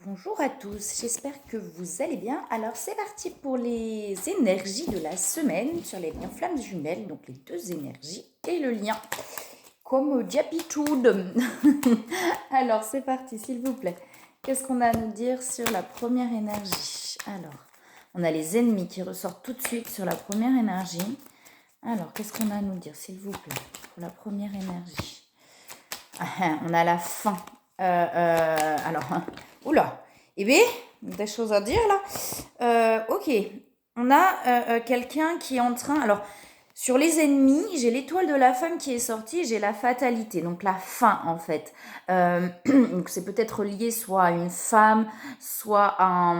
Bonjour à tous, j'espère que vous allez bien. Alors c'est parti pour les énergies de la semaine sur les liens flammes jumelles, donc les deux énergies et le lien, comme d'habitude. Alors c'est parti s'il vous plaît. Qu'est-ce qu'on a à nous dire sur la première énergie? Alors, on a les ennemis qui ressortent tout de suite sur la première énergie. Alors, qu'est-ce qu'on a à nous dire s'il vous plaît pour la première énergie? On a la fin. Alors, oula, eh bien, des choses à dire là. Ok, on a quelqu'un qui est en train. Alors, sur les ennemis, j'ai l'étoile de la femme qui est sortie, j'ai la fatalité, donc la fin en fait. Donc c'est peut-être lié soit à une femme, soit à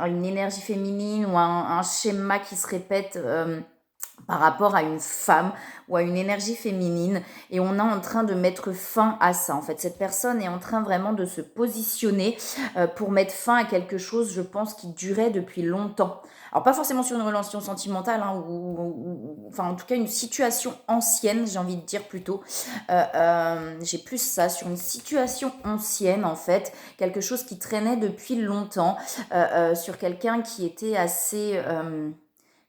une énergie féminine ou à un schéma qui se répète. Par rapport à une femme ou à une énergie féminine, et on est en train de mettre fin à ça en fait. Cette personne est en train vraiment de se positionner pour mettre fin à quelque chose, je pense, qui durait depuis longtemps. Alors pas forcément sur une relation sentimentale, hein, enfin en tout cas une situation ancienne, j'ai envie de dire plutôt. J'ai plus ça sur une situation ancienne en fait, quelque chose qui traînait depuis longtemps, sur quelqu'un qui était assez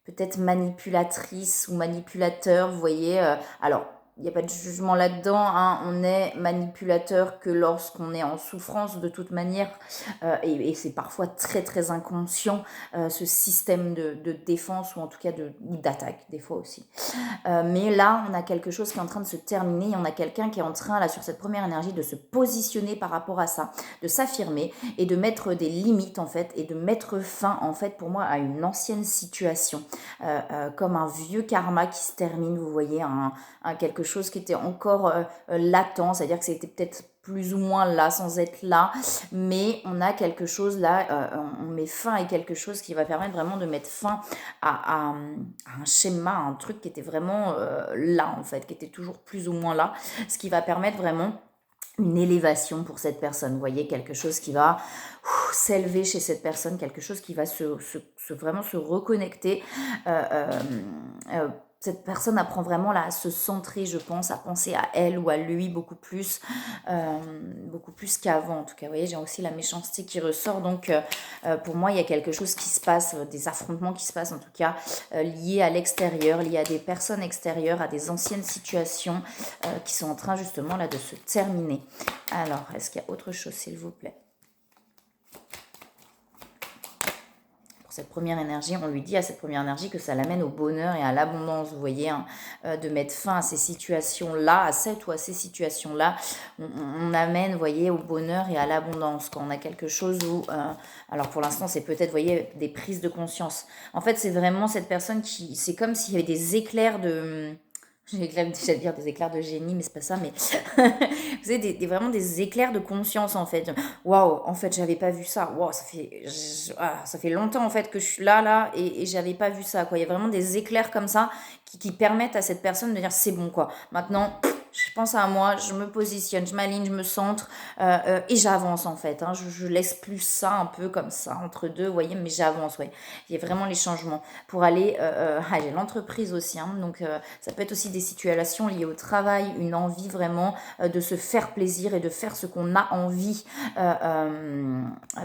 peut-être manipulatrice ou manipulateur, vous voyez. Alors, il n'y a pas de jugement là-dedans, hein, on est manipulateur que lorsqu'on est en souffrance de toute manière, et c'est parfois très très inconscient, ce système de défense ou en tout cas d'attaque des fois aussi. Mais là, on a quelque chose qui est en train de se terminer et on a quelqu'un qui est en train, là, sur cette première énergie, de se positionner par rapport à ça, de s'affirmer et de mettre des limites, en fait, et de mettre fin, en fait, pour moi, à une ancienne situation, comme un vieux karma qui se termine, vous voyez, quelque chose qui était encore latent, c'est-à-dire que c'était peut-être plus ou moins là, sans être là, mais on a quelque chose là, on met fin à quelque chose qui va permettre vraiment de mettre fin à un schéma, à un truc qui était vraiment là en fait, qui était toujours plus ou moins là, ce qui va permettre vraiment une élévation pour cette personne, vous voyez, quelque chose qui va s'élever chez cette personne, quelque chose qui va vraiment se reconnecter. Euh, euh, euh, cette personne apprend vraiment là à se centrer, je pense, à penser à elle ou à lui beaucoup plus qu'avant. En tout cas, vous voyez, j'ai aussi la méchanceté qui ressort. Donc, pour moi, il y a quelque chose qui se passe, des affrontements qui se passent, en tout cas, liés à l'extérieur, liés à des personnes extérieures, à des anciennes situations qui sont en train justement là de se terminer. Alors, est-ce qu'il y a autre chose, s'il vous plaît? Cette première énergie, on lui dit à cette première énergie que ça l'amène au bonheur et à l'abondance, vous voyez, hein, de mettre fin à ces situations-là, à cette ou à ces situations-là, on amène, vous voyez, au bonheur et à l'abondance, quand on a quelque chose où, alors pour l'instant c'est peut-être, vous voyez, des prises de conscience. En fait, c'est vraiment cette personne qui, c'est comme s'il y avait des éclairs de... J'ai déjà dire des éclairs de génie, mais c'est pas ça, mais vous savez, vraiment des éclairs de conscience en fait. Waouh, en fait, j'avais pas vu ça. Waouh, ça fait longtemps en fait que je suis là, et j'avais pas vu ça, quoi. Il y a vraiment des éclairs comme ça qui permettent à cette personne de dire c'est bon, quoi. Maintenant, je pense à moi, je me positionne, je m'aligne, je me centre, et j'avance en fait, hein. Je laisse plus ça un peu comme ça entre deux, vous voyez, mais j'avance, ouais. Il y a vraiment les changements pour aller. J'ai l'entreprise aussi, hein, donc ça peut être aussi des situations liées au travail, une envie vraiment de se faire plaisir et de faire ce qu'on a envie.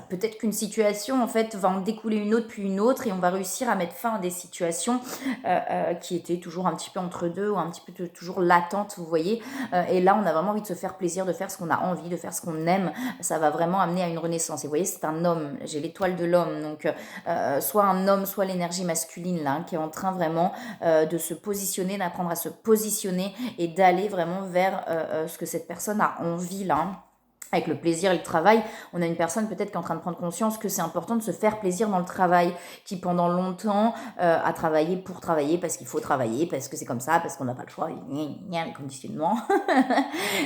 Peut-être qu'une situation en fait va en découler une autre puis une autre et on va réussir à mettre fin à des situations qui étaient toujours un petit peu entre deux ou un petit peu toujours latentes, vous voyez. Et là, on a vraiment envie de se faire plaisir, de faire ce qu'on a envie, de faire ce qu'on aime. Ça va vraiment amener à une renaissance. Et vous voyez, c'est un homme. J'ai l'étoile de l'homme. Donc, soit un homme, soit l'énergie masculine, là, qui est en train vraiment de se positionner, d'apprendre à se positionner et d'aller vraiment vers ce que cette personne a envie, là. Avec le plaisir et le travail, on a une personne peut-être qui est en train de prendre conscience que c'est important de se faire plaisir dans le travail, qui pendant longtemps a travaillé pour travailler, parce qu'il faut travailler, parce que c'est comme ça, parce qu'on n'a pas le choix, les conditionnements.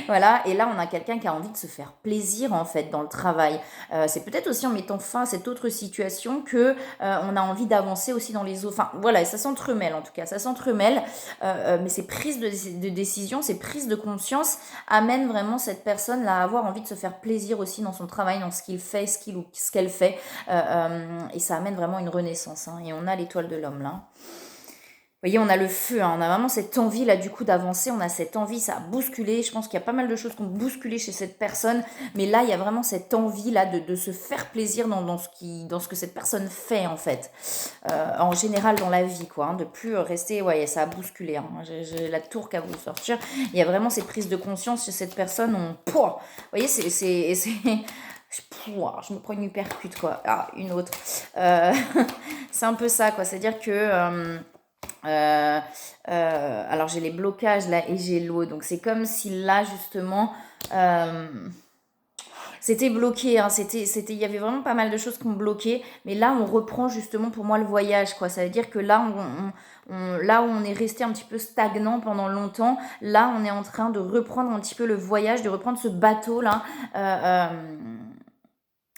Voilà, et là on a quelqu'un qui a envie de se faire plaisir en fait dans le travail. C'est peut-être aussi en mettant fin à cette autre situation que on a envie d'avancer aussi dans les autres. Enfin voilà, ça s'entremêle en tout cas, ça s'entremêle, mais ces prises de décision, ces prises de conscience amènent vraiment cette personne là à avoir envie de se faire plaisir aussi dans son travail, dans ce qu'il fait, ce qu'elle fait, et ça amène vraiment une renaissance, hein. Et on a l'étoile de l'homme là. voyez, on a le feu, hein, on a vraiment cette envie là du coup d'avancer, on a cette envie, ça a bousculé, je pense qu'il y a pas mal de choses qui ont bousculé chez cette personne, mais là il y a vraiment cette envie là de se faire plaisir dans ce que cette personne fait en fait, en général dans la vie quoi, hein, de plus rester, ouais ça a bousculé, hein, j'ai la tour qu'à vous sortir, il y a vraiment ces prises de conscience chez cette personne, pouah, vous voyez je me prends une hypercute quoi, ah une autre, Euh, c'est un peu ça quoi, c'est-à-dire que... alors j'ai les blocages là et j'ai l'eau. Donc c'est comme si là justement c'était bloqué. Hein, il y avait vraiment pas mal de choses qui ont bloqué. Mais là on reprend justement pour moi le voyage quoi. Ça veut dire que là là où on est resté un petit peu stagnant pendant longtemps, là on est en train de reprendre un petit peu le voyage, de reprendre ce bateau là.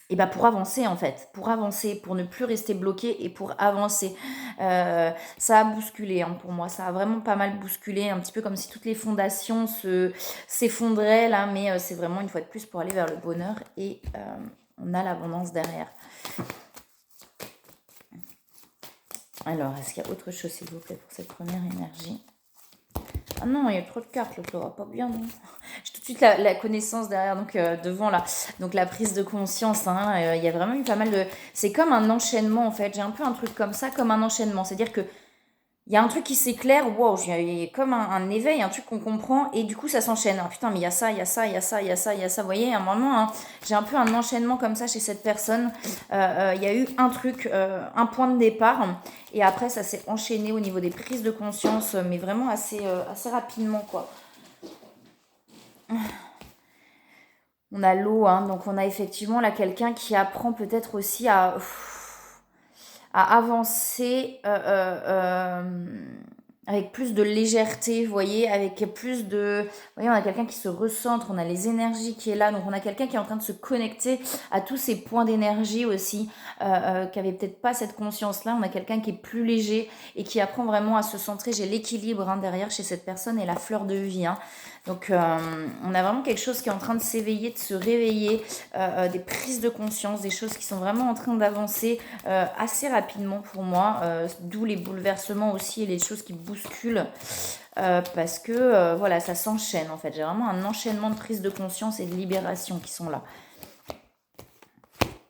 Et bah pour avancer en fait, pour avancer, pour ne plus rester bloqué et pour avancer. Ça a bousculé hein, pour moi, ça a vraiment pas mal bousculé, un petit peu comme si toutes les fondations s'effondraient là, mais c'est vraiment une fois de plus pour aller vers le bonheur et on a l'abondance derrière. Alors, est-ce qu'il y a autre chose s'il vous plaît pour cette première énergie? Ah non, il y a trop de cartes, là, ça va pas bien, non. J'ai tout de suite la connaissance derrière, donc devant là. Donc la prise de conscience, hein, il y a vraiment eu pas mal de... C'est comme un enchaînement en fait, j'ai un peu un truc comme ça, comme un enchaînement. C'est-à-dire que il y a un truc qui s'éclaire, wow, il y a comme un éveil, un truc qu'on comprend, et du coup ça s'enchaîne. Ah, putain, mais il y a ça, il y a ça, il y a ça, il y a ça, il y a ça. Vous voyez, à un moment, hein, j'ai un peu un enchaînement comme ça chez cette personne. Il y a eu un truc, un point de départ, et après ça s'est enchaîné au niveau des prises de conscience, mais vraiment assez rapidement, quoi. On a l'eau, hein, donc on a effectivement là quelqu'un qui apprend peut-être aussi à avancer avec plus de légèreté, vous voyez, avec plus de... Vous voyez, on a quelqu'un qui se recentre, on a les énergies qui est là, donc on a quelqu'un qui est en train de se connecter à tous ces points d'énergie aussi, qui avait peut-être pas cette conscience-là. On a quelqu'un qui est plus léger et qui apprend vraiment à se centrer. J'ai l'équilibre hein, derrière chez cette personne et la fleur de vie. Hein. Donc on a vraiment quelque chose qui est en train de s'éveiller, de se réveiller, des prises de conscience, des choses qui sont vraiment en train d'avancer assez rapidement pour moi, d'où les bouleversements aussi et les choses qui bousculent. Parce que voilà, ça s'enchaîne en fait. J'ai vraiment un enchaînement de prises de conscience et de libération qui sont là.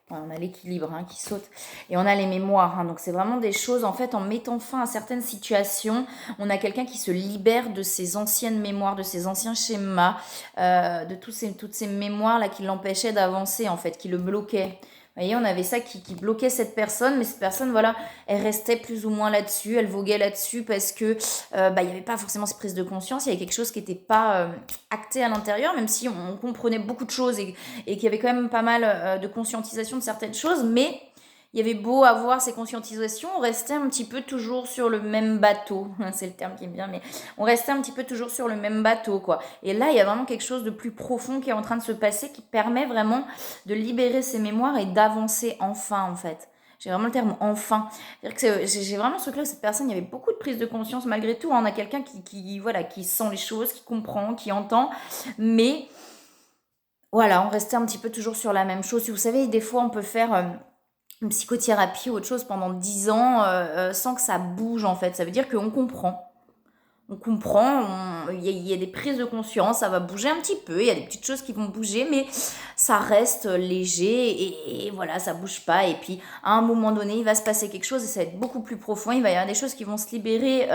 Ouais, on a l'équilibre hein, qui saute et on a les mémoires. Hein, donc c'est vraiment des choses, en fait, en mettant fin à certaines situations, on a quelqu'un qui se libère de ses anciennes mémoires, de ses anciens schémas, de toutes ces mémoires là qui l'empêchaient d'avancer, en fait, qui le bloquaient. Vous voyez, on avait ça qui bloquait cette personne, mais cette personne, voilà, elle restait plus ou moins là-dessus, elle voguait là-dessus parce que il n'y avait pas forcément cette prise de conscience, il y avait quelque chose qui n'était pas acté à l'intérieur, même si on comprenait beaucoup de choses et qu'il y avait quand même pas mal de conscientisation de certaines choses, mais il y avait beau avoir ces conscientisations, on restait un petit peu toujours sur le même bateau, c'est le terme qui est bien, mais on restait un petit peu toujours sur le même bateau, quoi. Et là, il y a vraiment quelque chose de plus profond qui est en train de se passer, qui permet vraiment de libérer ses mémoires et d'avancer enfin, en fait. J'ai vraiment le terme enfin. C'est-à-dire que j'ai vraiment ce truc-là, cette personne, il y avait beaucoup de prise de conscience malgré tout. Hein. On a quelqu'un voilà, qui sent les choses, qui comprend, qui entend, mais voilà, on restait un petit peu toujours sur la même chose. Si vous savez, des fois, on peut faire une psychothérapie ou autre chose pendant 10 ans sans que ça bouge en fait. Ça veut dire qu'on comprend. On comprend, il y a des prises de conscience, ça va bouger un petit peu, il y a des petites choses qui vont bouger, mais ça reste léger et voilà, ça bouge pas. Et puis à un moment donné, il va se passer quelque chose et ça va être beaucoup plus profond, il va y avoir des choses qui vont se libérer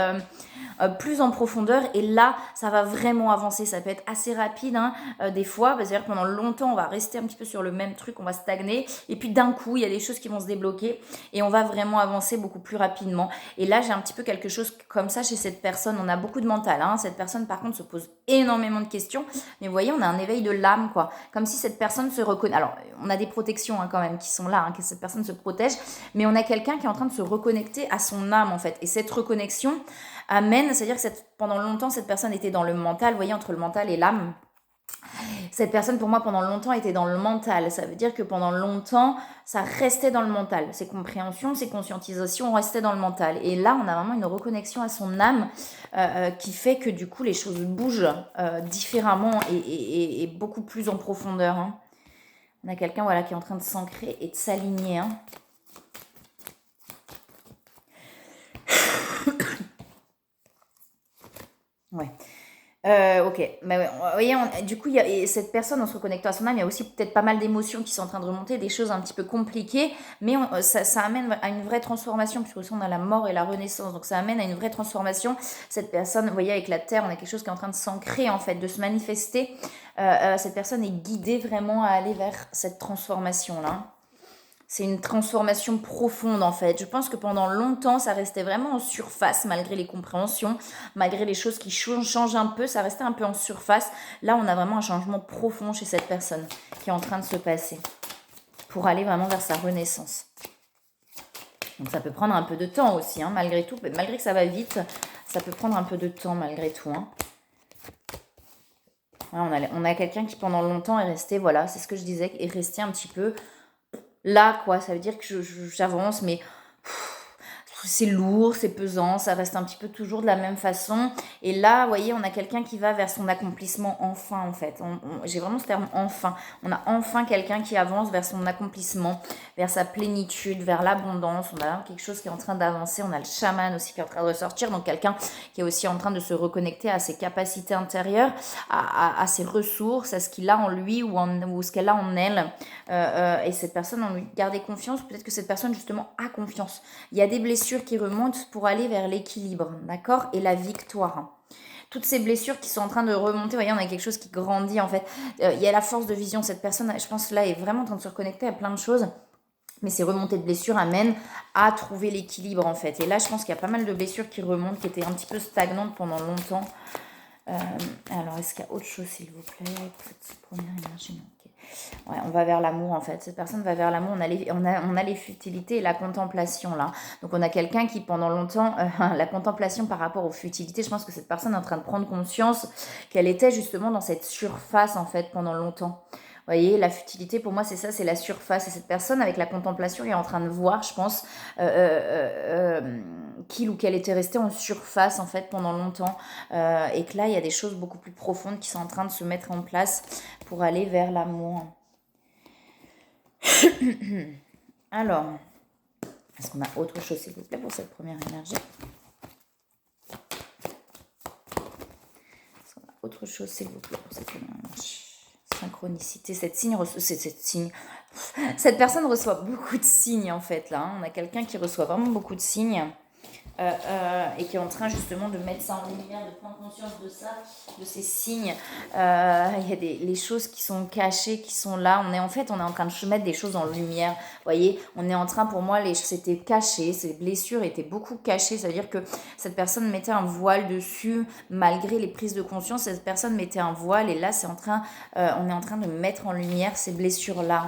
plus en profondeur et là ça va vraiment avancer, ça peut être assez rapide hein, des fois, c'est-à-dire que pendant longtemps on va rester un petit peu sur le même truc, on va stagner et puis d'un coup il y a des choses qui vont se débloquer et on va vraiment avancer beaucoup plus rapidement. Et là j'ai un petit peu quelque chose comme ça chez cette personne, on a beaucoup de mental, hein. Cette personne par contre se pose énormément de questions, mais vous voyez on a un éveil de l'âme quoi, comme si cette personne se reconnaît, alors on a des protections hein, quand même qui sont là, hein, que cette personne se protège, mais on a quelqu'un qui est en train de se reconnecter à son âme en fait, et cette reconnexion amène, c'est-à-dire que pendant longtemps, cette personne était dans le mental, vous voyez, entre le mental et l'âme. Cette personne, pour moi, pendant longtemps, était dans le mental. Ça veut dire que pendant longtemps, ça restait dans le mental. Ses compréhensions, ses conscientisations restaient dans le mental. Et là, on a vraiment une reconnexion à son âme qui fait que du coup, les choses bougent différemment et beaucoup plus en profondeur. Hein. On a quelqu'un voilà, qui est en train de s'ancrer et de s'aligner. Hein. Ouais. Ok, mais ouais, vous voyez, du coup, et cette personne, en se reconnectant à son âme, il y a aussi peut-être pas mal d'émotions qui sont en train de remonter, des choses un petit peu compliquées, mais ça amène à une vraie transformation, puisque aussi on a la mort et la renaissance, donc ça amène à une vraie transformation. Cette personne, vous voyez, avec la terre, on a quelque chose qui est en train de s'ancrer, en fait, de se manifester. Cette personne est guidée vraiment à aller vers cette transformation-là. C'est une transformation profonde en fait. Je pense que pendant longtemps, ça restait vraiment en surface, malgré les compréhensions, malgré les choses qui changent un peu, ça restait un peu en surface. Là, on a vraiment un changement profond chez cette personne qui est en train de se passer pour aller vraiment vers sa renaissance. Donc ça peut prendre un peu de temps aussi, hein, malgré tout. Malgré que ça va vite, ça peut prendre un peu de temps malgré tout. Hein. Voilà, on a quelqu'un qui pendant longtemps est resté, voilà, c'est ce que je disais, est resté un petit peu là, quoi. Ça veut dire que j'avance, mais c'est lourd, c'est pesant, ça reste un petit peu toujours de la même façon. Et là, vous voyez, on a quelqu'un qui va vers son accomplissement enfin, en fait. J'ai vraiment ce terme enfin. On a enfin quelqu'un qui avance vers son accomplissement, vers sa plénitude, vers l'abondance. On a quelque chose qui est en train d'avancer. On a le chaman aussi qui est en train de ressortir. Donc quelqu'un qui est aussi en train de se reconnecter à ses capacités intérieures, à ses ressources, à ce qu'il a en lui ou ce qu'elle a en elle. Et cette personne, on lui garder confiance. Peut-être que cette personne, justement, a confiance. Il y a des blessures qui remontent pour aller vers l'équilibre, d'accord, et la victoire. Toutes ces blessures qui sont en train de remonter, vous voyez, on a quelque chose qui grandit en fait. Il y a la force de vision. Cette personne, je pense, là, est vraiment en train de se reconnecter à plein de choses. Mais ces remontées de blessures amènent à trouver l'équilibre en fait. Et là, je pense qu'il y a pas mal de blessures qui remontent, qui étaient un petit peu stagnantes pendant longtemps. Alors, est-ce qu'il y a autre chose, s'il vous plaît, pour cette première énergie? Ouais, on va vers l'amour en fait. Cette personne va vers l'amour. On a les futilités et la contemplation là. Donc on a quelqu'un qui pendant longtemps, la contemplation par rapport aux futilités, je pense que cette personne est en train de prendre conscience qu'elle était justement dans cette surface en fait pendant longtemps. Vous voyez, la futilité pour moi c'est ça, c'est la surface. Et cette personne avec la contemplation est en train de voir, je pense, qu'il ou qu'elle était restée en surface en fait pendant longtemps. Et que là il y a des choses beaucoup plus profondes qui sont en train de se mettre en place pour aller vers l'amour. Alors, est-ce qu'on a autre chose, s'il vous plaît, pour cette première énergie? Est-ce qu'on a autre chose, s'il vous plaît, pour cette première énergie? Synchronicité, cette personne reçoit beaucoup de signes, en fait, là. On a quelqu'un qui reçoit vraiment beaucoup de signes. Et qui est en train justement de mettre ça en lumière, de prendre conscience de ça, de ces signes. Il y a les choses qui sont cachées, qui sont là. On est en train de mettre des choses en lumière. Vous voyez, on est en train, pour moi, c'était caché, ces blessures étaient beaucoup cachées. C'est-à-dire que cette personne mettait un voile dessus, malgré les prises de conscience. Cette personne mettait un voile et là, on est en train de mettre en lumière ces blessures-là.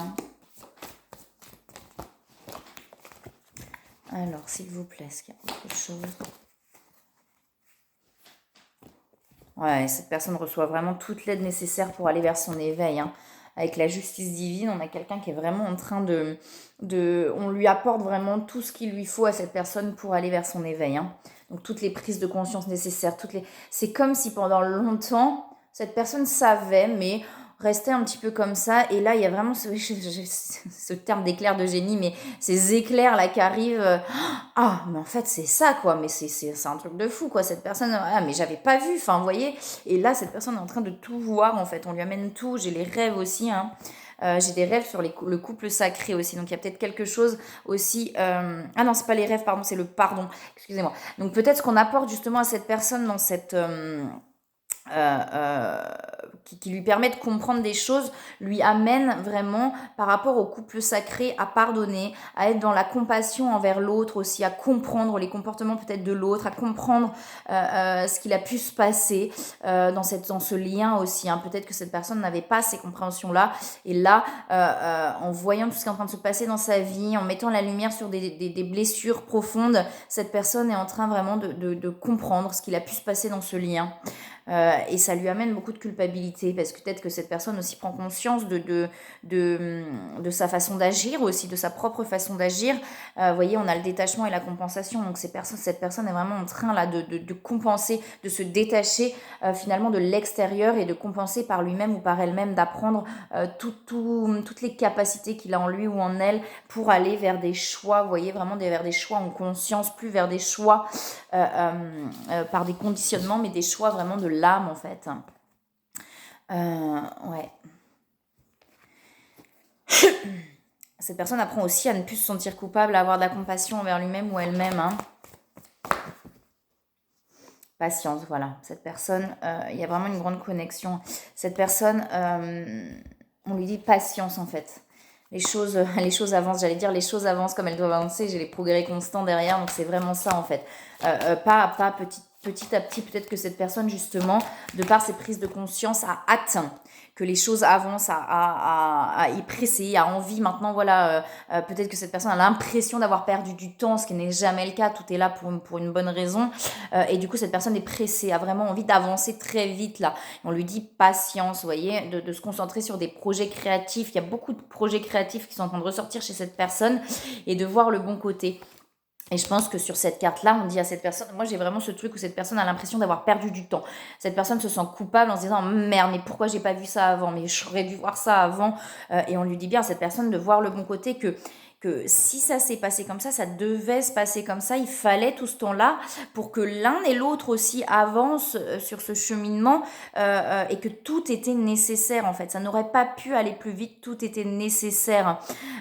Alors, s'il vous plaît, est-ce qu'il y a autre chose? Ouais, cette personne reçoit vraiment toute l'aide nécessaire pour aller vers son éveil. Hein. Avec la justice divine, on a quelqu'un qui est vraiment en train on lui apporte vraiment tout ce qu'il lui faut à cette personne pour aller vers son éveil. Hein. Donc, toutes les prises de conscience nécessaires. C'est comme si pendant longtemps, cette personne savait, mais restait un petit peu comme ça. Et là, il y a vraiment ce terme d'éclair de génie, mais ces éclairs là qui arrivent. Ah, mais en fait, c'est ça, quoi. Mais c'est un truc de fou, quoi. Cette personne, ah, mais j'avais pas vu. Enfin, vous voyez. Et là, cette personne est en train de tout voir, en fait. On lui amène tout. J'ai les rêves aussi, hein. J'ai des rêves sur le couple sacré aussi. Donc, il y a peut-être quelque chose aussi. Ah non, c'est pas les rêves, pardon, c'est le pardon. Excusez-moi. Donc, peut-être ce qu'on apporte justement à cette personne dans cette. Qui lui permet de comprendre des choses, lui amène vraiment par rapport au couple sacré à pardonner, à être dans la compassion envers l'autre aussi, à comprendre les comportements peut-être de l'autre, à comprendre ce qu'il a pu se passer dans ce lien aussi. Hein. Peut-être que cette personne n'avait pas ces compréhensions-là. Et là, en voyant tout ce qui est en train de se passer dans sa vie, en mettant la lumière sur des blessures profondes, cette personne est en train vraiment de comprendre ce qu'il a pu se passer dans ce lien. et ça lui amène beaucoup de culpabilité parce que peut-être que cette personne aussi prend conscience de sa façon d'agir aussi, de sa propre façon d'agir. Vous voyez, on a le détachement et la compensation, donc cette personne est vraiment en train là de compenser, de se détacher finalement de l'extérieur et de compenser par lui-même ou par elle-même, d'apprendre toutes les capacités qu'il a en lui ou en elle pour aller vers des choix, vous voyez, vraiment vers des choix en conscience, plus vers des choix par des conditionnements, mais des choix vraiment de l'âme en fait. Ouais. Cette personne apprend aussi à ne plus se sentir coupable, à avoir de la compassion envers lui-même ou elle-même. Hein. Patience, voilà. Cette personne, il y a vraiment une grande connexion. Cette personne, on lui dit patience en fait. Les choses avancent, j'allais dire les choses avancent comme elles doivent avancer, j'ai les progrès constants derrière, donc c'est vraiment ça en fait. Pas à pas, petit à petit, peut-être que cette personne justement, de par ses prises de conscience, a hâte que les choses avancent, à y presser, a envie maintenant, voilà, peut-être que cette personne a l'impression d'avoir perdu du temps, ce qui n'est jamais le cas, tout est là pour une bonne raison, et du coup cette personne est pressée, a vraiment envie d'avancer très vite là. On lui dit patience, vous voyez, de se concentrer sur des projets créatifs, il y a beaucoup de projets créatifs qui sont en train de ressortir chez cette personne, et de voir le bon côté. Et je pense que sur cette carte-là, on dit à cette personne, moi j'ai vraiment ce truc où cette personne a l'impression d'avoir perdu du temps. Cette personne se sent coupable en se disant, merde, mais pourquoi j'ai pas vu ça avant? Mais j'aurais dû voir ça avant. Et on lui dit bien à cette personne de voir le bon côté, que si ça s'est passé comme ça devait se passer comme ça, il fallait tout ce temps-là pour que l'un et l'autre aussi avancent sur ce cheminement, et que tout était nécessaire en fait. Ça n'aurait pas pu aller plus vite, tout était nécessaire.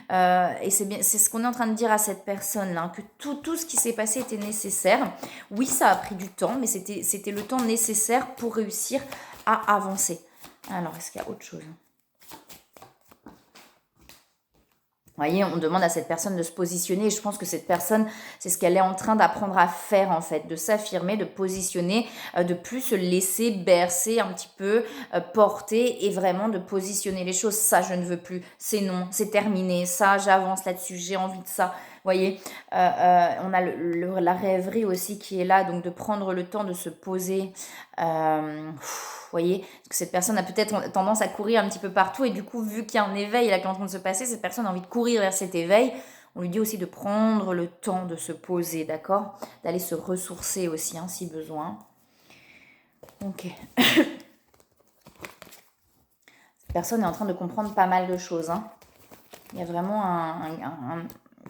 Et c'est ce qu'on est en train de dire à cette personne-là, hein, que tout ce qui s'est passé était nécessaire. Oui, ça a pris du temps, mais c'était le temps nécessaire pour réussir à avancer. Alors, est-ce qu'il y a autre chose ? Vous voyez, on demande à cette personne de se positionner, et je pense que cette personne, c'est ce qu'elle est en train d'apprendre à faire en fait, de s'affirmer, de positionner, de plus se laisser bercer un petit peu, porter, et vraiment de positionner les choses. Ça, je ne veux plus, c'est non, c'est terminé, ça, j'avance là-dessus, j'ai envie de ça. Vous voyez, on a la rêverie aussi qui est là, donc de prendre le temps de se poser. Vous voyez, parce que cette personne a peut-être tendance à courir un petit peu partout, et du coup, vu qu'il y a un éveil là qui est en train de se passer, cette personne a envie de courir vers cet éveil. On lui dit aussi de prendre le temps de se poser, d'accord ? D'aller se ressourcer aussi, hein, si besoin. Ok. Cette personne est en train de comprendre pas mal de choses, hein. Il y a vraiment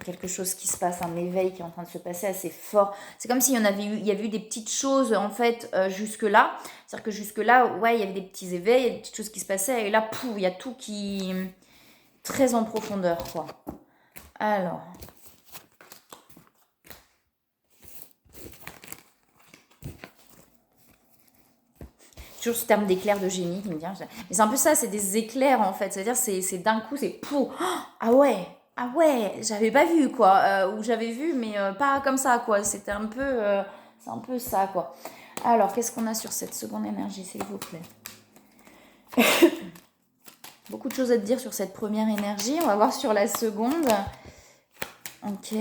quelque chose qui se passe, un éveil qui est en train de se passer assez fort. C'est comme s'il y avait eu des petites choses en fait jusque-là. C'est-à-dire que jusque-là, ouais, il y avait des petits éveils, il y a des petites choses qui se passaient, et là, pouf, il y a tout qui... très en profondeur, quoi. Alors... toujours ce terme d'éclair de génie qui me vient. Mais c'est un peu ça, c'est des éclairs en fait. C'est-à-dire, c'est d'un coup, c'est pouf. Ah ouais, j'avais pas vu quoi. Ou j'avais vu, mais pas comme ça quoi. C'était un peu, c'est un peu ça quoi. Alors, qu'est-ce qu'on a sur cette seconde énergie, s'il vous plaît? Beaucoup de choses à te dire sur cette première énergie. On va voir sur la seconde. Ok.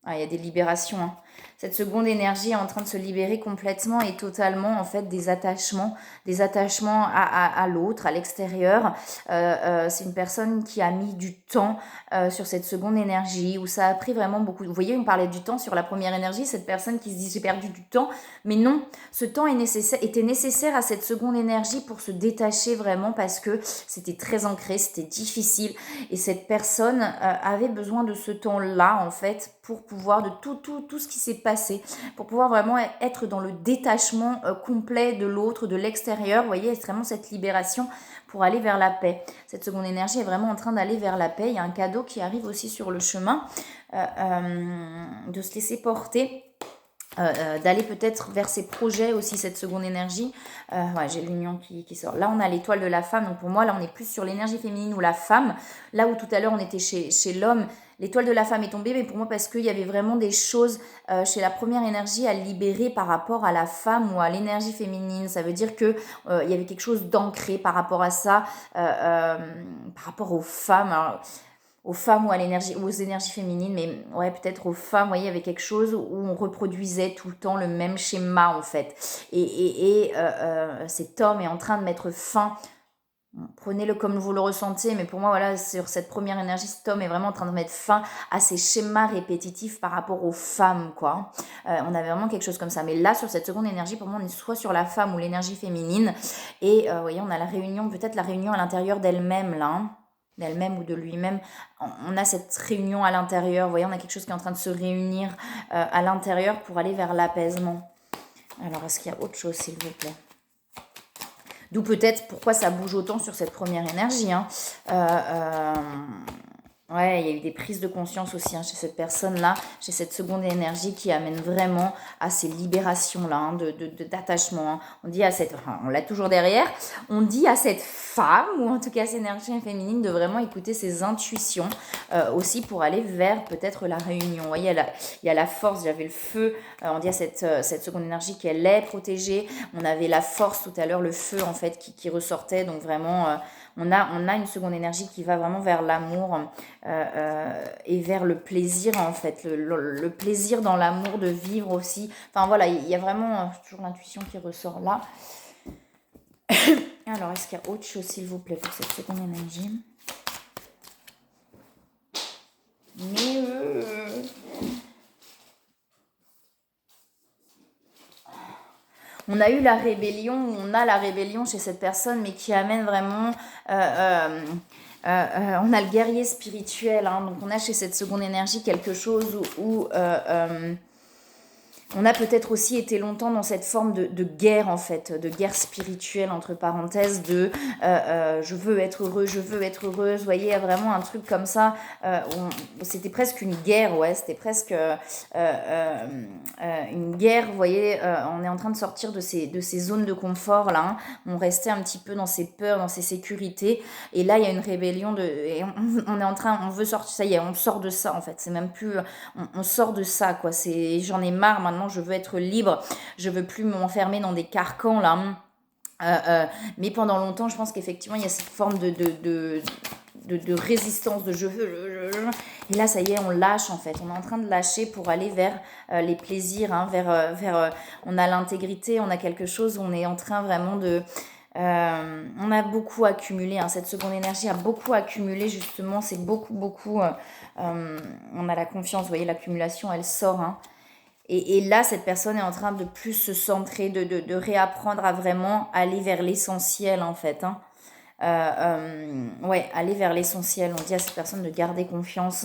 Ah, il y a des libérations, hein. Cette seconde énergie est en train de se libérer complètement et totalement en fait des attachements à l'autre, à l'extérieur. C'est une personne qui a mis du temps sur cette seconde énergie, où ça a pris vraiment beaucoup. Vous voyez, on parlait du temps sur la première énergie, cette personne qui se dit j'ai perdu du temps, mais non, ce temps était nécessaire à cette seconde énergie pour se détacher vraiment, parce que c'était très ancré, c'était difficile, et cette personne avait besoin de ce temps-là en fait pour pouvoir de tout ce qui s'est passé, pour pouvoir vraiment être dans le détachement complet de l'autre, de l'extérieur. Vous voyez, c'est vraiment cette libération pour aller vers la paix. Cette seconde énergie est vraiment en train d'aller vers la paix. Il y a un cadeau qui arrive aussi sur le chemin, de se laisser porter. D'aller peut-être vers ses projets aussi, cette seconde énergie. Ouais, j'ai l'union qui sort. Là, on a l'étoile de la femme. Donc pour moi, là, on est plus sur l'énergie féminine ou la femme. Là où tout à l'heure, on était chez l'homme. L'étoile de la femme est tombée, mais pour moi, parce qu'il y avait vraiment des choses chez la première énergie à libérer par rapport à la femme ou à l'énergie féminine. Ça veut dire que il y avait quelque chose d'ancré par rapport à ça, par rapport aux femmes. Alors, aux femmes ou à l'énergie, ou aux énergies féminines, mais ouais, peut-être aux femmes, vous voyez, il y avait quelque chose où on reproduisait tout le temps le même schéma, en fait. Cet homme est en train de mettre fin. Prenez-le comme vous le ressentez, mais pour moi, voilà, sur cette première énergie, cet homme est vraiment en train de mettre fin à ces schémas répétitifs par rapport aux femmes, quoi. On avait vraiment quelque chose comme ça. Mais là, sur cette seconde énergie, pour moi, on est soit sur la femme ou l'énergie féminine. Et vous voyez, on a la réunion, peut-être la réunion à l'intérieur d'elle-même, là. Hein, d'elle-même ou de lui-même. On a cette réunion à l'intérieur. Vous voyez, on a quelque chose qui est en train de se réunir à l'intérieur pour aller vers l'apaisement. Alors, est-ce qu'il y a autre chose, s'il vous plaît? D'où peut-être pourquoi ça bouge autant sur cette première énergie. Hein. Ouais, il y a eu des prises de conscience aussi hein, chez cette personne-là, chez cette seconde énergie qui amène vraiment à ces libérations-là, hein, d'attachement. Hein. On dit à cette, enfin, on l'a toujours derrière, on dit à cette femme, ou en tout cas à cette énergie féminine, de vraiment écouter ses intuitions aussi pour aller vers peut-être la réunion. Vous voyez, il y a la force, j'avais le feu, on dit à cette seconde énergie qu'elle est protégée. On avait la force tout à l'heure, le feu en fait qui ressortait, donc vraiment... on a une seconde énergie qui va vraiment vers l'amour et vers le plaisir en fait, le plaisir dans l'amour de vivre aussi. Enfin voilà, il y a vraiment toujours l'intuition qui ressort là. Alors, est-ce qu'il y a autre chose s'il vous plaît pour cette seconde énergie? Mais on a eu la rébellion, on a la rébellion chez cette personne, mais qui amène vraiment... on a le guerrier spirituel, hein, donc on a chez cette seconde énergie quelque chose où on a peut-être aussi été longtemps dans cette forme de guerre en fait, de guerre spirituelle entre parenthèses, de je veux être heureux, je veux être heureuse, vous voyez, il y a vraiment un truc comme ça, c'était presque une guerre, ouais, c'était presque une guerre, vous voyez, on est en train de sortir de ces zones de confort là, hein. On restait un petit peu dans ces peurs, dans ces sécurités, et là il y a une rébellion, et on est en train, on veut sortir, ça y est, on sort de ça en fait, c'est même plus, on sort de ça quoi, j'en ai marre maintenant. Je veux être libre, je veux plus m'enfermer dans des carcans là. Mais pendant longtemps, je pense qu'effectivement, il y a cette forme de résistance, de je veux. Et là, ça y est, on lâche en fait. On est en train de lâcher pour aller vers les plaisirs, hein, on a l'intégrité, on a quelque chose, on est en train vraiment de... on a beaucoup accumulé, hein, cette seconde énergie a beaucoup accumulé justement, c'est beaucoup, on a la confiance, vous voyez, l'accumulation, elle sort, hein. Et là, cette personne est en train de plus se centrer, de réapprendre à vraiment aller vers l'essentiel, en fait. Hein. Ouais, aller vers l'essentiel. On dit à cette personne de garder confiance.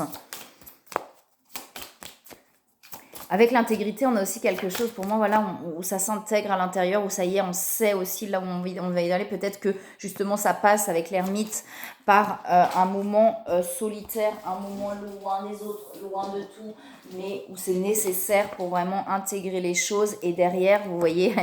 Avec l'intégrité, on a aussi quelque chose, pour moi, voilà, où ça s'intègre à l'intérieur, où ça y est, on sait aussi là où on va y aller. Peut-être que, justement, ça passe avec l'ermite par un moment solitaire, un moment loin des autres, loin de tout, mais où c'est nécessaire pour vraiment intégrer les choses. Et derrière, vous voyez,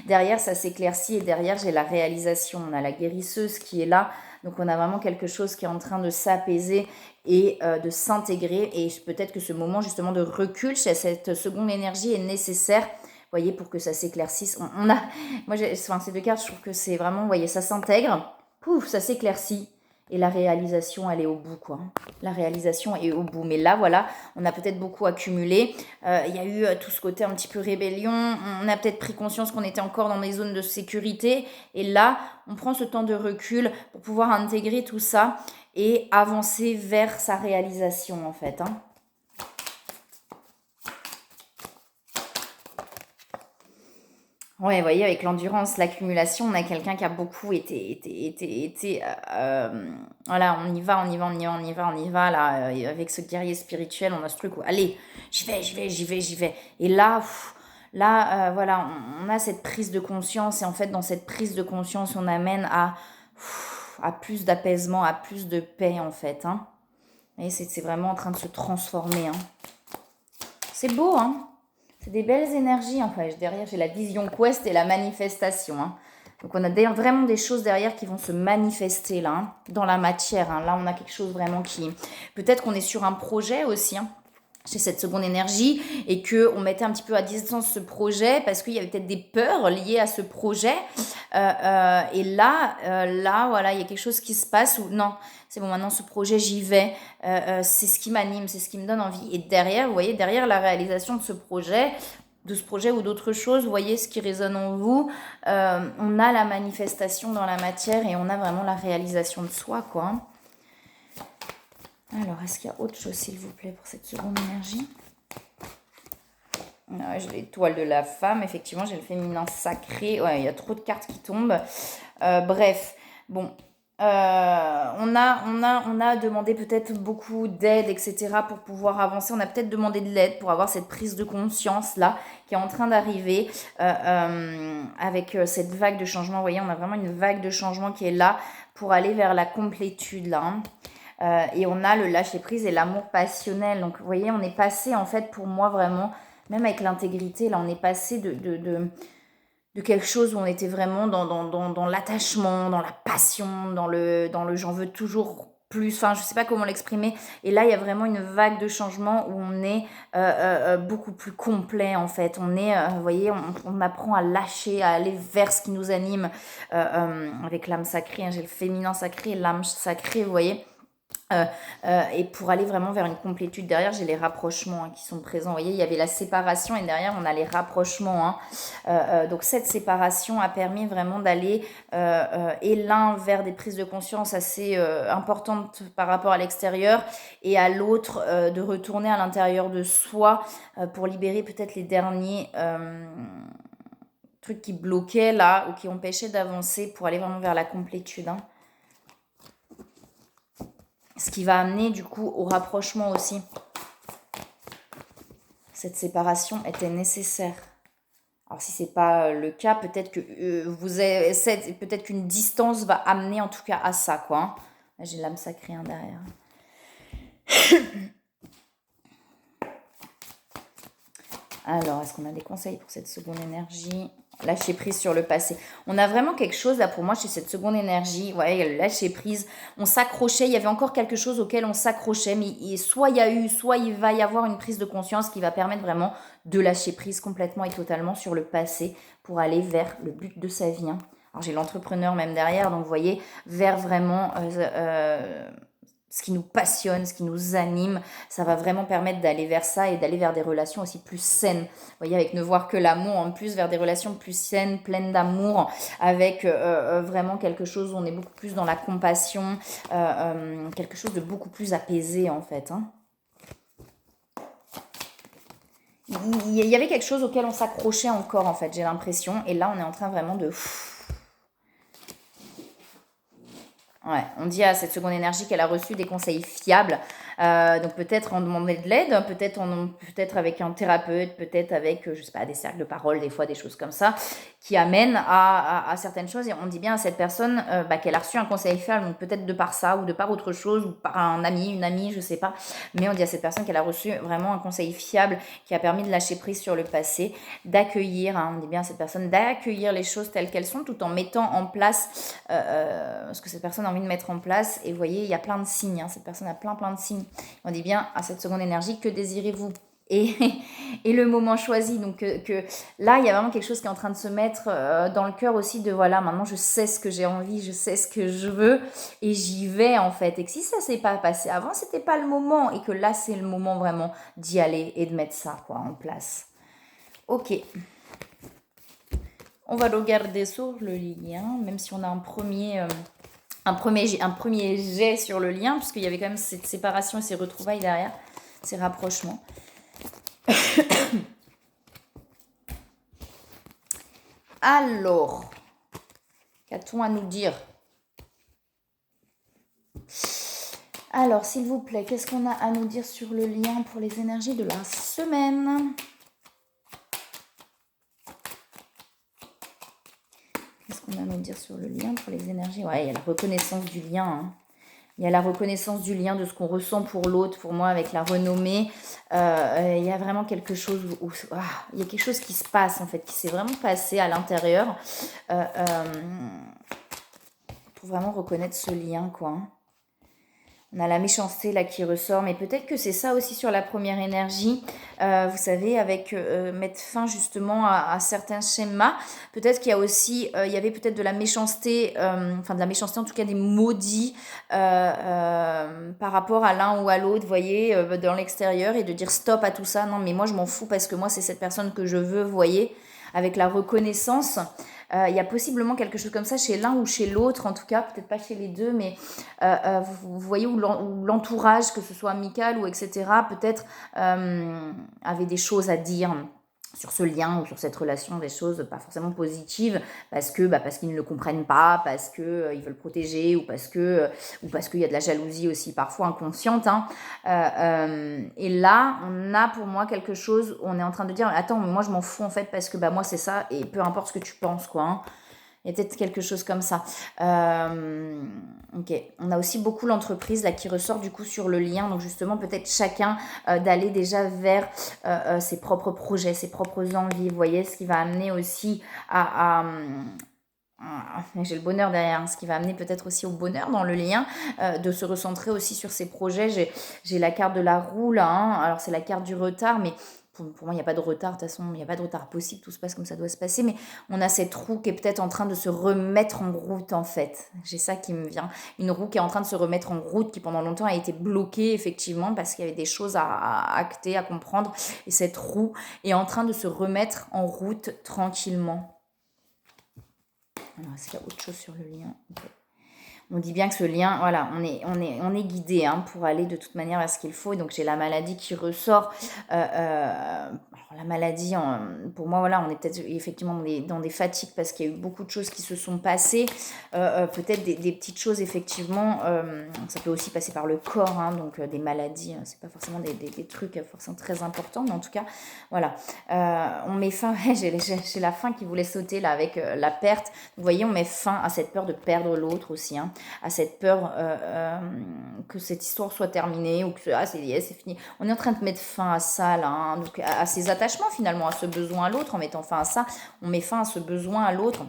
derrière, ça s'éclaircit et derrière, j'ai la réalisation. On a la guérisseuse qui est là. Donc, on a vraiment quelque chose qui est en train de s'apaiser et de s'intégrer. Et peut-être que ce moment justement de recul chez cette seconde énergie est nécessaire, vous voyez, pour que ça s'éclaircisse. Ces deux cartes, je trouve que c'est vraiment, vous voyez, ça s'intègre, pouf, ça s'éclaircit. Et la réalisation, elle est au bout, quoi. La réalisation est au bout. Mais là, voilà, on a peut-être beaucoup accumulé. Il y a eu tout ce côté un petit peu rébellion. On a peut-être pris conscience qu'on était encore dans des zones de sécurité. Et là, on prend ce temps de recul pour pouvoir intégrer tout ça et avancer vers sa réalisation, en fait. Hein. Ouais, vous voyez, avec l'endurance, l'accumulation, on a quelqu'un qui a beaucoup voilà, on y va, là, avec ce guerrier spirituel, on a ce truc où, allez, j'y vais. Et là, voilà, on a cette prise de conscience, et en fait, dans cette prise de conscience, on amène à plus d'apaisement, à plus de paix, en fait. Hein. Et c'est vraiment en train de se transformer. Hein. C'est beau, hein. C'est des belles énergies, enfin, derrière j'ai la vision quest et la manifestation. Hein. Donc on a vraiment des choses derrière qui vont se manifester là, hein, dans la matière. Hein. Là on a quelque chose vraiment qui... Peut-être qu'on est sur un projet aussi, hein. chez cette seconde énergie et qu'on mettait un petit peu à distance ce projet parce qu'il y avait peut-être des peurs liées à ce projet. Et là, voilà, il y a quelque chose qui se passe où non, c'est bon, maintenant ce projet, j'y vais. C'est ce qui m'anime, c'est ce qui me donne envie. Et derrière, vous voyez, derrière la réalisation de ce projet ou d'autres choses, vous voyez ce qui résonne en vous, on a la manifestation dans la matière et on a vraiment la réalisation de soi, quoi. Alors, est-ce qu'il y a autre chose, s'il vous plaît, pour cette seconde énergie? J'ai l'étoile de la femme, effectivement, j'ai le féminin sacré. Ouais, il y a trop de cartes qui tombent. Bref, bon. On a demandé peut-être beaucoup d'aide, etc. pour pouvoir avancer. On a peut-être demandé de l'aide pour avoir cette prise de conscience là qui est en train d'arriver avec cette vague de changement. Vous voyez, on a vraiment une vague de changement qui est là pour aller vers la complétude là. Et on a le lâcher prise et l'amour passionnel. Donc, vous voyez, on est passé en fait pour moi vraiment, même avec l'intégrité, là, on est passé de quelque chose où on était vraiment dans l'attachement, dans la passion, dans le j'en veux toujours plus, enfin je sais pas comment l'exprimer, et là il y a vraiment une vague de changement où on est beaucoup plus complet en fait, on est, vous voyez, on apprend à lâcher, à aller vers ce qui nous anime, avec l'âme sacrée, hein, j'ai le féminin sacré et l'âme sacrée, vous voyez. Et pour aller vraiment vers une complétude, derrière j'ai les rapprochements qui sont présents, vous voyez, il y avait la séparation et derrière on a les rapprochements, donc cette séparation a permis vraiment d'aller et l'un vers des prises de conscience assez importantes par rapport à l'extérieur et à l'autre de retourner à l'intérieur de soi pour libérer peut-être les derniers trucs qui bloquaient là ou qui empêchaient d'avancer pour aller vraiment vers la complétude, ce qui va amener du coup au rapprochement aussi. Cette séparation était nécessaire. Alors si c'est pas le cas, peut-être que peut-être qu'une distance va amener en tout cas à ça, quoi. Là, j'ai l'âme sacrée derrière. Alors, est-ce qu'on a des conseils pour cette seconde énergie? Lâcher prise sur le passé. On a vraiment quelque chose là pour moi chez cette seconde énergie. Ouais, il y a le lâcher prise. On s'accrochait, il y avait encore quelque chose auquel on s'accrochait, mais soit il y a eu, soit il va y avoir une prise de conscience qui va permettre vraiment de lâcher prise complètement et totalement sur le passé pour aller vers le but de sa vie. Alors j'ai l'entrepreneur même derrière, donc vous voyez, vers vraiment ce qui nous passionne, ce qui nous anime, ça va vraiment permettre d'aller vers ça et d'aller vers des relations aussi plus saines. Vous voyez, avec ne voir que l'amour, en plus vers des relations plus saines, pleines d'amour, avec vraiment quelque chose où on est beaucoup plus dans la compassion, quelque chose de beaucoup plus apaisé en fait. Il y avait quelque chose auquel on s'accrochait encore en fait, j'ai l'impression, et là on est en train vraiment de... Ouais, on dit à cette seconde énergie qu'elle a reçu des conseils fiables. Donc peut-être en demander de l'aide, peut-être avec un thérapeute, peut-être avec, je sais pas, des cercles de parole, des fois des choses comme ça, qui amènent à certaines choses. Et on dit bien à cette personne qu'elle a reçu un conseil fiable, donc peut-être de par ça, ou de par autre chose, ou par un ami, une amie, je sais pas. Mais on dit à cette personne qu'elle a reçu vraiment un conseil fiable qui a permis de lâcher prise sur le passé, d'accueillir, on dit bien à cette personne d'accueillir les choses telles qu'elles sont, tout en mettant en place ce que cette personne a envie de mettre en place. Et vous voyez, il y a plein de signes, cette personne a plein de signes. On dit bien à cette seconde énergie, que désirez-vous? Et le moment choisi, donc que là il y a vraiment quelque chose qui est en train de se mettre dans le cœur aussi, de voilà, maintenant je sais ce que j'ai envie, je sais ce que je veux et j'y vais en fait, et que si ça s'est pas passé avant, c'était pas le moment, et que là c'est le moment vraiment d'y aller et de mettre ça quoi en place. Ok, on va regarder sur le lien, même si on a un premier jet sur le lien, puisqu'il y avait quand même cette séparation et ces retrouvailles derrière, ces rapprochements. Alors, qu'a-t-on à nous dire? Alors, s'il vous plaît, qu'est-ce qu'on a à nous dire sur le lien pour les énergies de la semaine? Qu'est-ce qu'on a à nous dire sur le lien pour les énergies? Ouais, il y a la reconnaissance du lien, Il y a la reconnaissance du lien, de ce qu'on ressent pour l'autre, pour moi, avec la renommée. Il y a vraiment quelque chose où il y a quelque chose qui se passe, en fait, qui s'est vraiment passé à l'intérieur pour vraiment reconnaître ce lien, quoi. On a la méchanceté là qui ressort, mais peut-être que c'est ça aussi sur la première énergie. Vous savez, avec mettre fin justement à certains schémas. Peut-être qu'il y a aussi, il y avait peut-être de la méchanceté, enfin de la méchanceté en tout cas des maudits par rapport à l'un ou à l'autre, vous voyez, dans l'extérieur et de dire stop à tout ça. Non, mais moi je m'en fous parce que moi c'est cette personne que je veux, vous voyez, avec la reconnaissance. Il y a possiblement quelque chose comme ça chez l'un ou chez l'autre, en tout cas, peut-être pas chez les deux, mais vous voyez, où l'entourage, que ce soit amical ou etc., peut-être avait des choses à dire sur ce lien ou sur cette relation, des choses pas forcément positives parce qu'ils ne le comprennent pas, parce que ils veulent protéger ou parce qu'il y a de la jalousie aussi parfois inconsciente, hein. Et là on a pour moi quelque chose où on est en train de dire attends, mais moi je m'en fous en fait parce que moi c'est ça et peu importe ce que tu penses, quoi, hein. Il y a peut-être quelque chose comme ça. Ok. On a aussi beaucoup l'entreprise là qui ressort du coup sur le lien. Donc justement, peut-être chacun d'aller déjà vers ses propres projets, ses propres envies. Vous voyez, ce qui va amener aussi j'ai le bonheur derrière, hein, ce qui va amener peut-être aussi au bonheur dans le lien, de se recentrer aussi sur ses projets. J'ai la carte de la roue là, hein. Alors c'est la carte du retard, mais pour moi, il n'y a pas de retard, de toute façon, il n'y a pas de retard possible, tout se passe comme ça doit se passer, mais on a cette roue qui est peut-être en train de se remettre en route, en fait. J'ai ça qui me vient. Une roue qui est en train de se remettre en route, qui pendant longtemps a été bloquée, effectivement, parce qu'il y avait des choses à acter, à comprendre, et cette roue est en train de se remettre en route tranquillement. Alors, est-ce qu'il y a autre chose sur le lien? Okay. On dit bien que ce lien, voilà, on est guidé, hein, pour aller de toute manière vers ce qu'il faut. Et donc j'ai la maladie qui ressort. Alors, la maladie, pour moi, voilà, on est peut-être effectivement dans des fatigues parce qu'il y a eu beaucoup de choses qui se sont passées. Peut-être des petites choses, effectivement. Ça peut aussi passer par le corps, hein, donc des maladies. C'est pas forcément des trucs forcément très importants, mais en tout cas, voilà. On met fin, j'ai la fin qui voulait sauter là avec la perte. Vous voyez, on met fin à cette peur de perdre l'autre aussi, hein, à cette peur que cette histoire soit terminée ou que c'est fini. On est en train de mettre fin à ça là, hein, donc à ces attachements finalement, à ce besoin à l'autre. En mettant fin à ça, on met fin à ce besoin à l'autre.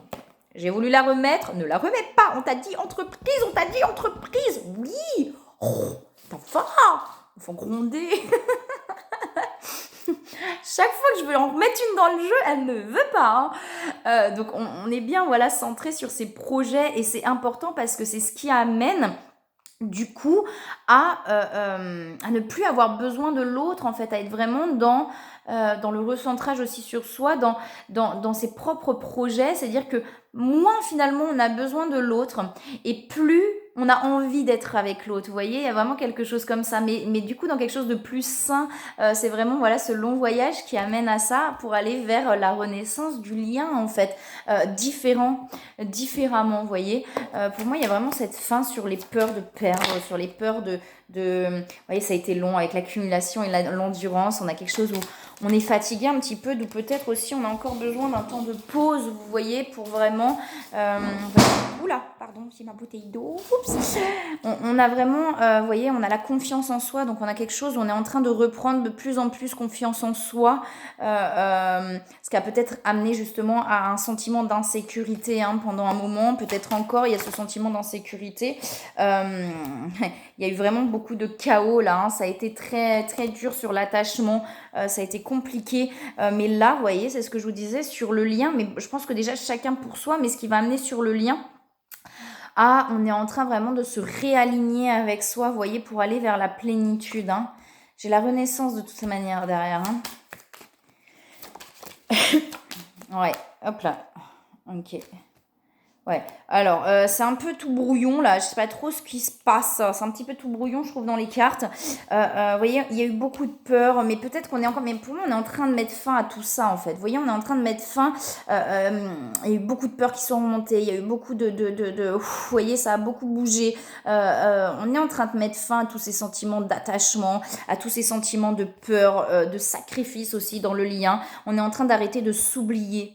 J'ai voulu la remettre, ne la remets pas. On t'a dit entreprise. Oui. Oh, t'en fort. Il faut gronder. Chaque fois que je veux en remettre une dans le jeu, elle ne veut pas, hein. Donc on est bien, voilà, centré sur ces projets et c'est important parce que c'est ce qui amène du coup à ne plus avoir besoin de l'autre, en fait, à être vraiment dans le recentrage aussi sur soi, dans ses propres projets. C'est-à-dire que moins finalement on a besoin de l'autre et plus on a envie d'être avec l'autre. Vous voyez, il y a vraiment quelque chose comme ça, mais du coup dans quelque chose de plus sain. C'est vraiment, voilà, ce long voyage qui amène à ça pour aller vers la renaissance du lien, en fait, différemment, vous voyez. Pour moi, il y a vraiment cette fin sur les peurs de perdre, sur les peurs vous voyez, ça a été long avec l'accumulation et l'endurance. On a quelque chose où on est fatigué un petit peu, d'où peut-être aussi on a encore besoin d'un temps de pause, vous voyez, pour vraiment... Oula, pardon, j'ai ma bouteille d'eau. Oups. On a vraiment, vous voyez, on a la confiance en soi, donc on a quelque chose où on est en train de reprendre de plus en plus confiance en soi, ce qui a peut-être amené justement à un sentiment d'insécurité, hein, pendant un moment, peut-être encore il y a ce sentiment d'insécurité. Il y a eu vraiment beaucoup de chaos là, hein. Ça a été très très dur sur l'attachement, ça a été compliqué, mais là vous voyez, c'est ce que je vous disais sur le lien, mais je pense que déjà chacun pour soi, mais ce qui va amener sur le lien, on est en train vraiment de se réaligner avec soi, vous voyez, pour aller vers la plénitude, hein. J'ai la renaissance de toutes ces manières derrière, hein. Ouais, hop là, ok. Ouais, alors c'est un peu tout brouillon là, je sais pas trop ce qui se passe, c'est un petit peu tout brouillon je trouve dans les cartes. Vous voyez, il y a eu beaucoup de peur, mais peut-être qu'on est encore, mais pour moi on est en train de mettre fin à tout ça en fait. Vous voyez, on est en train de mettre fin, il y a eu beaucoup de peurs qui sont remontées, il y a eu beaucoup vous voyez, ça a beaucoup bougé. On est en train de mettre fin à tous ces sentiments d'attachement, à tous ces sentiments de peur, de sacrifice aussi dans le lien. On est en train d'arrêter de s'oublier.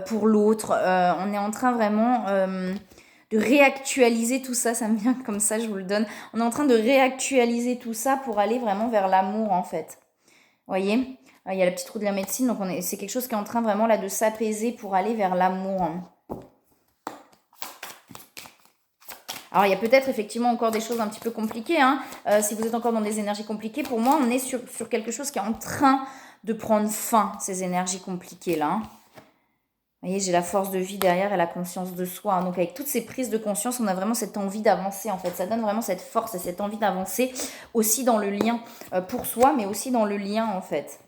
Pour l'autre, on est en train vraiment de réactualiser tout ça, ça me vient comme ça, je vous le donne. On est en train de réactualiser tout ça pour aller vraiment vers l'amour en fait. Vous voyez, il y a la petite roue de la médecine, donc c'est quelque chose qui est en train vraiment là de s'apaiser pour aller vers l'amour. Alors, il y a peut-être effectivement encore des choses un petit peu compliquées. Hein. Si vous êtes encore dans des énergies compliquées, pour moi, on est sur quelque chose qui est en train de prendre fin, ces énergies compliquées-là. Hein. Vous voyez, j'ai la force de vie derrière et la conscience de soi. Hein. Donc, avec toutes ces prises de conscience, on a vraiment cette envie d'avancer, en fait. Ça donne vraiment cette force et cette envie d'avancer aussi dans le lien pour soi, mais aussi dans le lien, en fait.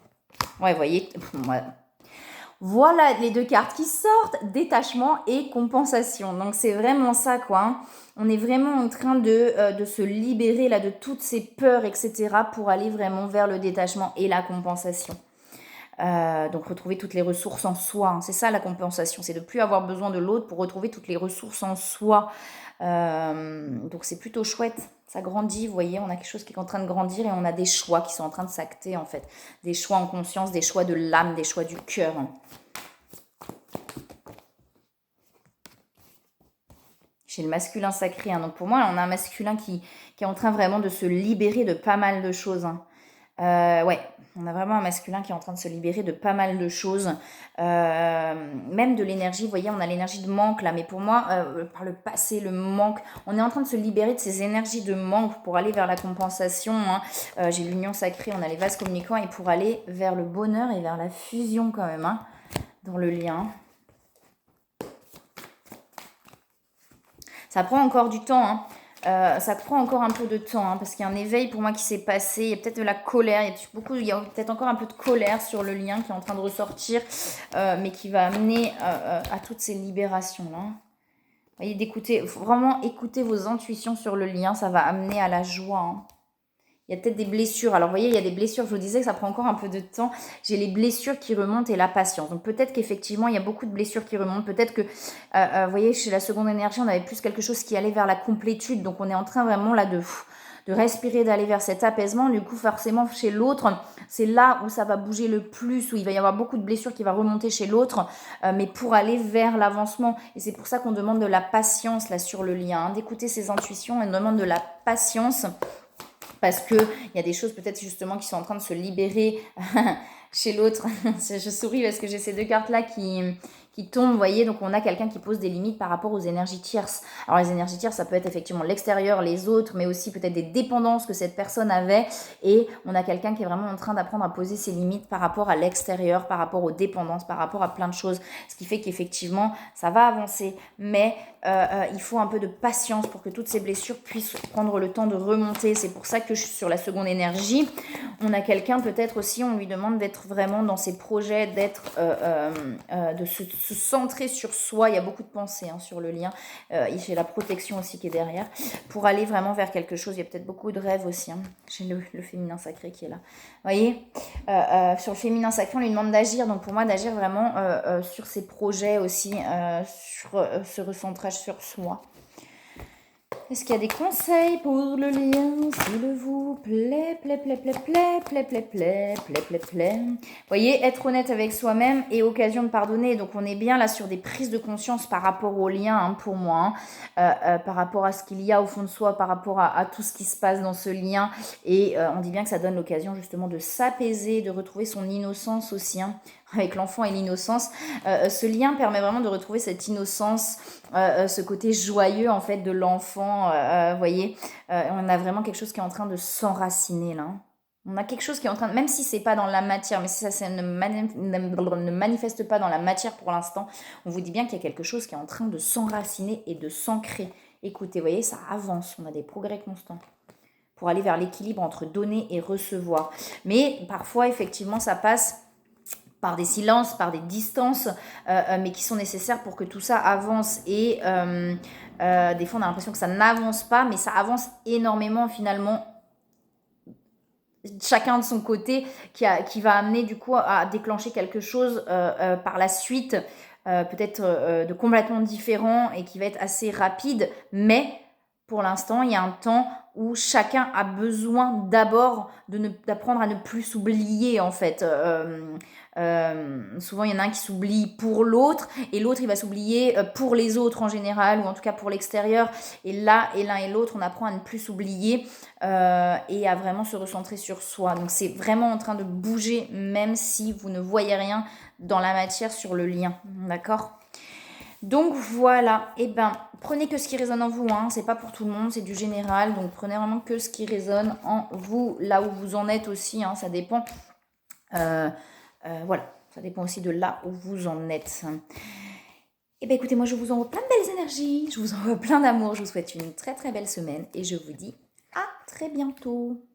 Ouais, vous voyez, ouais. Voilà les deux cartes qui sortent, détachement et compensation. Donc c'est vraiment ça quoi. Hein. On est vraiment en train de se libérer là de toutes ces peurs, etc. pour aller vraiment vers le détachement et la compensation. Donc retrouver toutes les ressources en soi. Hein. C'est ça la compensation, c'est de ne plus avoir besoin de l'autre pour retrouver toutes les ressources en soi. Donc c'est plutôt chouette. Ça grandit, vous voyez, on a quelque chose qui est en train de grandir et on a des choix qui sont en train de s'acter en fait. Des choix en conscience, des choix de l'âme, des choix du cœur. Chez le masculin sacré. Hein. Donc pour moi, on a un masculin qui est en train vraiment de se libérer de pas mal de choses. Hein. Ouais, on a vraiment un masculin qui est en train de se libérer de pas mal de choses. Même de l'énergie, vous voyez, on a l'énergie de manque là. Mais pour moi, par le passé, le manque, on est en train de se libérer de ces énergies de manque pour aller vers la compensation. Hein. J'ai l'union sacrée, on a les vases communicants et pour aller vers le bonheur et vers la fusion quand même, hein, dans le lien. Ça prend encore du temps, hein. Ça prend encore un peu de temps, hein, parce qu'il y a un éveil pour moi qui s'est passé. Il y a peut-être de la colère, il y a peut-être encore un peu de colère sur le lien qui est en train de ressortir, mais qui va amener à toutes ces libérations-là. Vous voyez, d'écouter, vraiment écouter vos intuitions sur le lien, ça va amener à la joie. Hein. Il y a peut-être des blessures. Alors, vous voyez, il y a des blessures. Je vous disais que ça prend encore un peu de temps. J'ai les blessures qui remontent et la patience. Donc, peut-être qu'effectivement, il y a beaucoup de blessures qui remontent. Peut-être que, vous voyez, chez la seconde énergie, on avait plus quelque chose qui allait vers la complétude. Donc, on est en train vraiment là de respirer, d'aller vers cet apaisement. Du coup, forcément, chez l'autre, c'est là où ça va bouger le plus, où il va y avoir beaucoup de blessures qui vont remonter chez l'autre, mais pour aller vers l'avancement. Et c'est pour ça qu'on demande de la patience là sur le lien, hein, d'écouter ses intuitions. On demande de la patience. Parce qu'il y a des choses peut-être justement qui sont en train de se libérer chez l'autre. Je souris parce que j'ai ces deux cartes-là qui tombent, vous voyez. Donc on a quelqu'un qui pose des limites par rapport aux énergies tierces. Alors les énergies tierces, ça peut être effectivement l'extérieur, les autres, mais aussi peut-être des dépendances que cette personne avait. Et on a quelqu'un qui est vraiment en train d'apprendre à poser ses limites par rapport à l'extérieur, par rapport aux dépendances, par rapport à plein de choses. Ce qui fait qu'effectivement, ça va avancer. Mais il faut un peu de patience pour que toutes ces blessures puissent prendre le temps de remonter. C'est pour ça que sur la seconde énergie, on a quelqu'un peut-être aussi, on lui demande d'être vraiment dans ses projets, d'être, de se centrer sur soi. Il y a beaucoup de pensées hein, sur le lien. J'ai la protection aussi qui est derrière pour aller vraiment vers quelque chose. Il y a peut-être beaucoup de rêves aussi. Hein. J'ai le féminin sacré qui est là. Vous voyez, sur le féminin sacré, on lui demande d'agir. Donc pour moi, d'agir vraiment sur ses projets aussi, sur ce recentrage sur soi. Est-ce qu'il y a des conseils pour le lien, s'il vous plaît, Vous voyez, être honnête avec soi-même et occasion de pardonner. Donc, on est bien là sur des prises de conscience par rapport au lien, hein, pour moi, hein, par rapport à ce qu'il y a au fond de soi, par rapport à tout ce qui se passe dans ce lien. Et on dit bien que ça donne l'occasion justement de s'apaiser, de retrouver son innocence aussi, hein, avec l'enfant et l'innocence. Ce lien permet vraiment de retrouver cette innocence, ce côté joyeux en fait de l'enfant. Vous voyez, on a vraiment quelque chose qui est en train de s'enraciner là. On a quelque chose qui est en train de, même si c'est pas dans la matière, mais si ça ne manifeste pas dans la matière pour l'instant, on vous dit bien qu'il y a quelque chose qui est en train de s'enraciner et de s'ancrer. Écoutez, vous voyez, ça avance, on a des progrès constants pour aller vers l'équilibre entre donner et recevoir. Mais parfois, effectivement, ça passe par des silences, par des distances, mais qui sont nécessaires pour que tout ça avance. Et des fois, on a l'impression que ça n'avance pas, mais ça avance énormément finalement, chacun de son côté, qui va amener du coup à déclencher quelque chose par la suite, peut-être de complètement différent et qui va être assez rapide, mais pour l'instant, il y a un temps où chacun a besoin d'abord d'apprendre à ne plus s'oublier en fait. Souvent, il y en a un qui s'oublie pour l'autre et l'autre, il va s'oublier pour les autres en général ou en tout cas pour l'extérieur. Et là, et l'un et l'autre, on apprend à ne plus s'oublier et à vraiment se recentrer sur soi. Donc, c'est vraiment en train de bouger même si vous ne voyez rien dans la matière sur le lien. D'accord ? Donc voilà, et ben prenez que ce qui résonne en vous, hein. C'est pas pour tout le monde, c'est du général, donc prenez vraiment que ce qui résonne en vous, là où vous en êtes aussi, hein, ça dépend. Voilà, ça dépend aussi de là où vous en êtes. Et ben écoutez, moi je vous envoie plein de belles énergies, je vous envoie plein d'amour, je vous souhaite une très très belle semaine et je vous dis à très bientôt.